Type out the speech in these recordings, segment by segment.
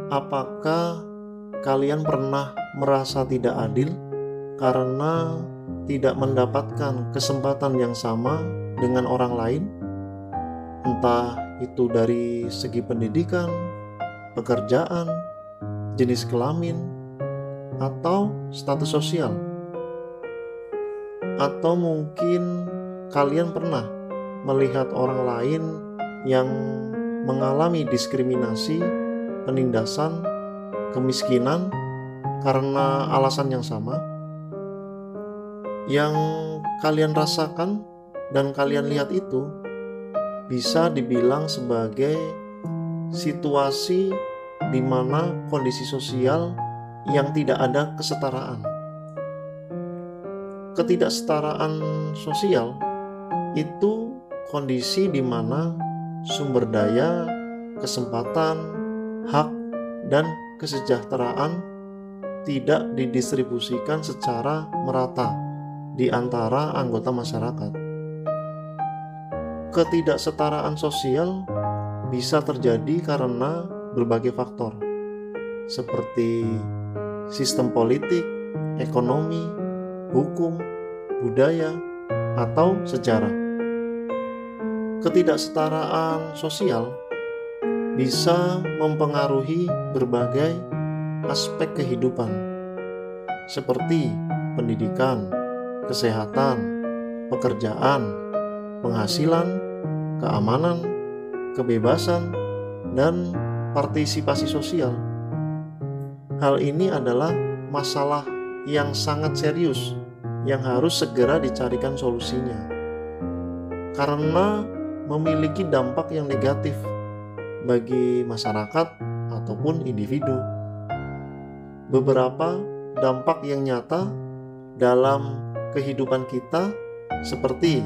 Apakah kalian pernah merasa tidak adil karena tidak mendapatkan kesempatan yang sama dengan orang lain? Entah itu dari segi pendidikan, pekerjaan, jenis kelamin, atau status sosial. Atau mungkin kalian pernah melihat orang lain yang mengalami diskriminasi, penindasan, kemiskinan karena alasan yang sama. Yang kalian rasakan dan kalian lihat itu bisa dibilang sebagai situasi di mana kondisi sosial yang tidak ada kesetaraan. Ketidaksetaraan sosial itu kondisi di mana sumber daya, kesempatan, hak, dan kesejahteraan tidak didistribusikan secara merata di antara anggota masyarakat. Ketidaksetaraan sosial bisa terjadi karena berbagai faktor, seperti sistem politik, ekonomi, hukum, budaya, atau sejarah. Ketidaksetaraan sosial bisa mempengaruhi berbagai aspek kehidupan, seperti pendidikan, kesehatan, pekerjaan, penghasilan, keamanan, kebebasan, dan partisipasi sosial. Hal ini adalah masalah yang sangat serius yang harus segera dicarikan solusinya, karena memiliki dampak yang negatif bagi masyarakat ataupun individu. Beberapa dampak yang nyata dalam kehidupan kita seperti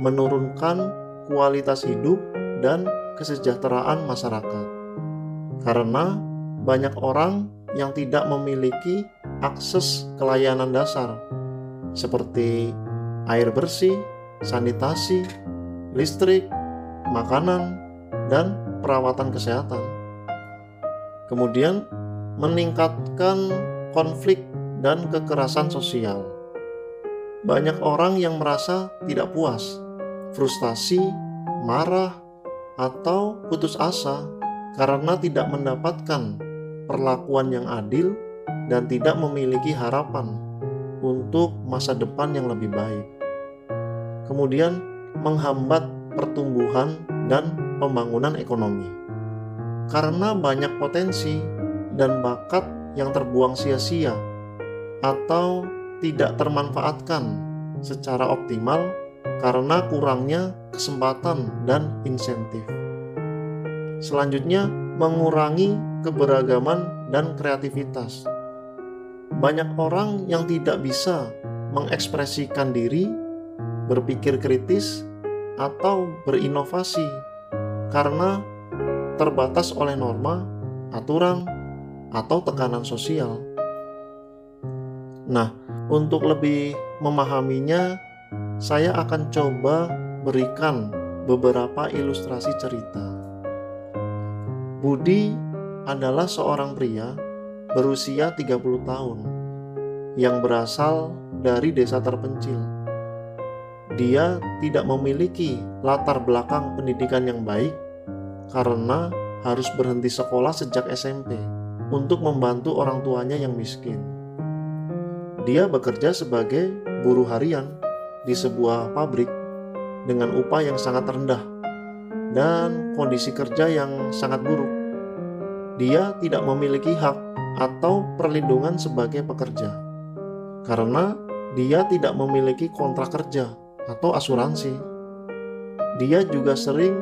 menurunkan kualitas hidup dan kesejahteraan masyarakat, karena banyak orang yang tidak memiliki akses ke layanan dasar seperti air bersih, sanitasi, listrik, makanan, dan perawatan kesehatan. Kemudian meningkatkan konflik dan kekerasan sosial. Banyak orang yang merasa tidak puas, frustasi, marah, atau putus asa karena tidak mendapatkan perlakuan yang adil dan tidak memiliki harapan untuk masa depan yang lebih baik. Kemudian menghambat pertumbuhan dan pembangunan ekonomi, karena banyak potensi dan bakat yang terbuang sia-sia atau tidak termanfaatkan secara optimal karena kurangnya kesempatan dan insentif. Selanjutnya, mengurangi keberagaman dan kreativitas. Banyak orang yang tidak bisa mengekspresikan diri, berpikir kritis, atau berinovasi karena terbatas oleh norma, aturan, atau tekanan sosial. Nah, untuk lebih memahaminya, saya akan coba berikan beberapa ilustrasi cerita. Budi adalah seorang pria berusia 30 tahun yang berasal dari desa terpencil. Dia tidak memiliki latar belakang pendidikan yang baik karena harus berhenti sekolah sejak SMP untuk membantu orang tuanya yang miskin. Dia bekerja sebagai buruh harian di sebuah pabrik dengan upah yang sangat rendah dan kondisi kerja yang sangat buruk. Dia tidak memiliki hak atau perlindungan sebagai pekerja karena dia tidak memiliki kontrak kerja atau asuransi. Dia juga sering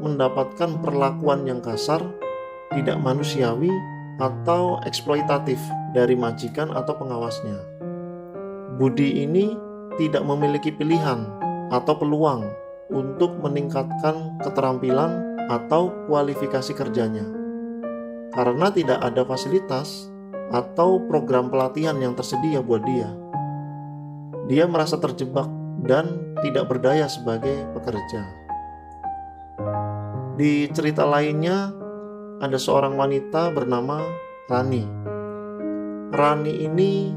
mendapatkan perlakuan yang kasar, tidak manusiawi, atau eksploitatif dari majikan atau pengawasnya. Budi ini tidak memiliki pilihan atau peluang untuk meningkatkan keterampilan atau kualifikasi kerjanya karena tidak ada fasilitas atau program pelatihan yang tersedia buat dia. Dia merasa terjebak dan tidak berdaya sebagai pekerja. Di cerita lainnya, ada seorang wanita bernama Rani. Rani ini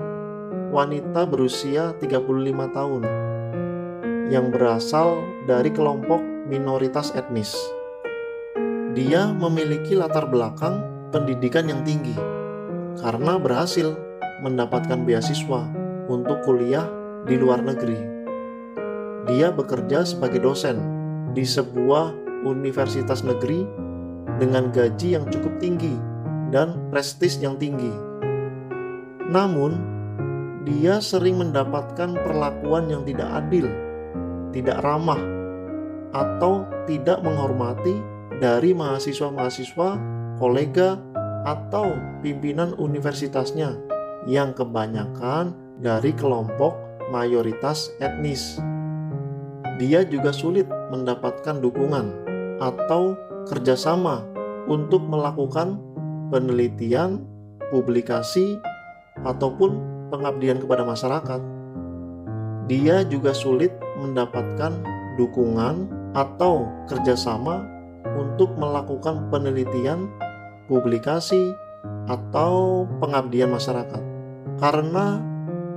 wanita berusia 35 tahun yang berasal dari kelompok minoritas etnis. Dia memiliki latar belakang pendidikan yang tinggi karena berhasil mendapatkan beasiswa untuk kuliah di luar negeri. Dia bekerja sebagai dosen di sebuah universitas negeri dengan gaji yang cukup tinggi dan prestis yang tinggi. Namun, dia sering mendapatkan perlakuan yang tidak adil, tidak ramah, atau tidak menghormati dari mahasiswa-mahasiswa, kolega, atau pimpinan universitasnya yang kebanyakan dari kelompok mayoritas etnis. Dia juga sulit mendapatkan dukungan atau kerjasama untuk melakukan penelitian, publikasi, ataupun pengabdian kepada masyarakat. Dia juga sulit mendapatkan dukungan atau kerjasama untuk melakukan penelitian, publikasi, atau pengabdian masyarakat karena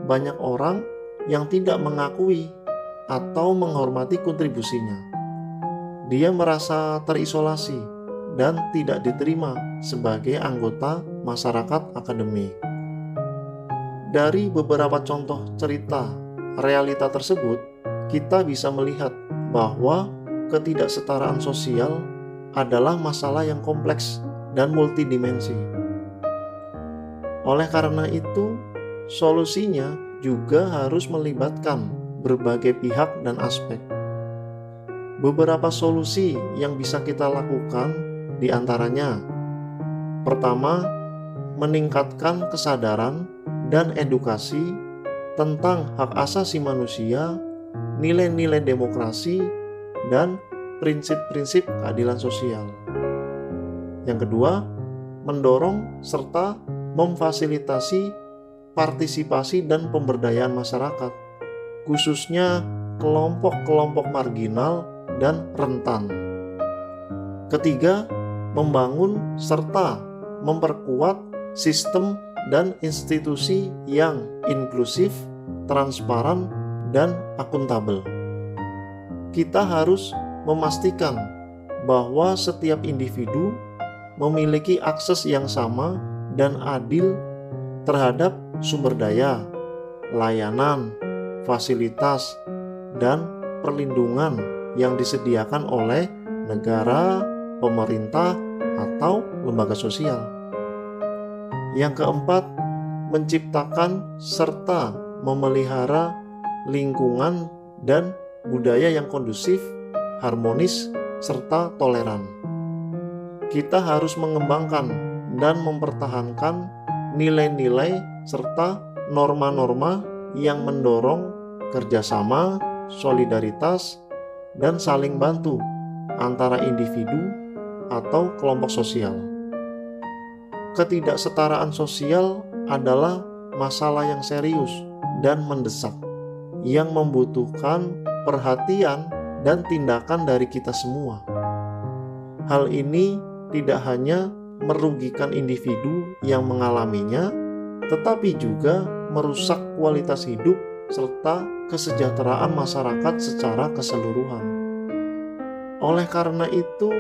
banyak orang yang tidak mengakui atau menghormati kontribusinya. Dia merasa terisolasi dan tidak diterima sebagai anggota masyarakat akademik. Dari beberapa contoh cerita realita tersebut, kita bisa melihat bahwa ketidaksetaraan sosial adalah masalah yang kompleks dan multidimensi. Oleh karena itu, solusinya juga harus melibatkan berbagai pihak dan aspek. Beberapa solusi yang bisa kita lakukan diantaranya: pertama, meningkatkan kesadaran dan edukasi tentang hak asasi manusia, nilai-nilai demokrasi, dan prinsip-prinsip keadilan sosial. Yang kedua, mendorong serta memfasilitasi partisipasi dan pemberdayaan masyarakat, khususnya kelompok-kelompok marginal dan rentan. Ketiga, membangun serta memperkuat sistem dan institusi yang inklusif, transparan, dan akuntabel. Kita harus memastikan bahwa setiap individu memiliki akses yang sama dan adil terhadap sumber daya, layanan, fasilitas, dan perlindungan yang disediakan oleh negara, pemerintah, atau lembaga sosial. Yang keempat, menciptakan serta memelihara lingkungan dan budaya yang kondusif, harmonis, serta toleran. Kita harus mengembangkan dan mempertahankan nilai-nilai serta norma-norma yang mendorong kerjasama, solidaritas, dan saling bantu antara individu atau kelompok sosial. Ketidaksetaraan sosial adalah masalah yang serius dan mendesak, yang membutuhkan perhatian dan tindakan dari kita semua. Hal ini tidak hanya merugikan individu yang mengalaminya, tetapi juga merusak kualitas hidup serta kesejahteraan masyarakat secara keseluruhan. Oleh karena itu,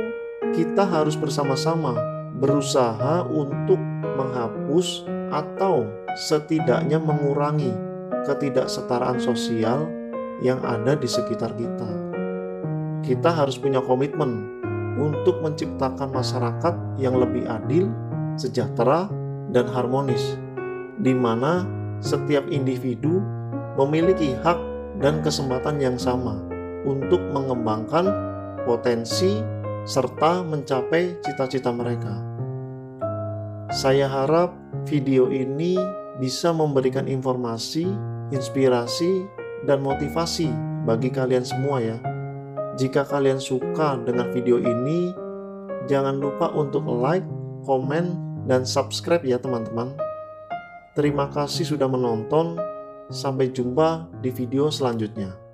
kita harus bersama-sama berusaha untuk menghapus atau setidaknya mengurangi ketidaksetaraan sosial yang ada di sekitar kita. Kita harus punya komitmen untuk menciptakan masyarakat yang lebih adil, sejahtera, dan harmonis, di mana setiap individu memiliki hak dan kesempatan yang sama untuk mengembangkan potensi serta mencapai cita-cita mereka. Saya harap video ini bisa memberikan informasi, inspirasi, dan motivasi bagi kalian semua ya. Jika kalian suka dengan video ini, jangan lupa untuk like, komen, dan subscribe ya teman-teman. Terima kasih sudah menonton. Sampai jumpa di video selanjutnya.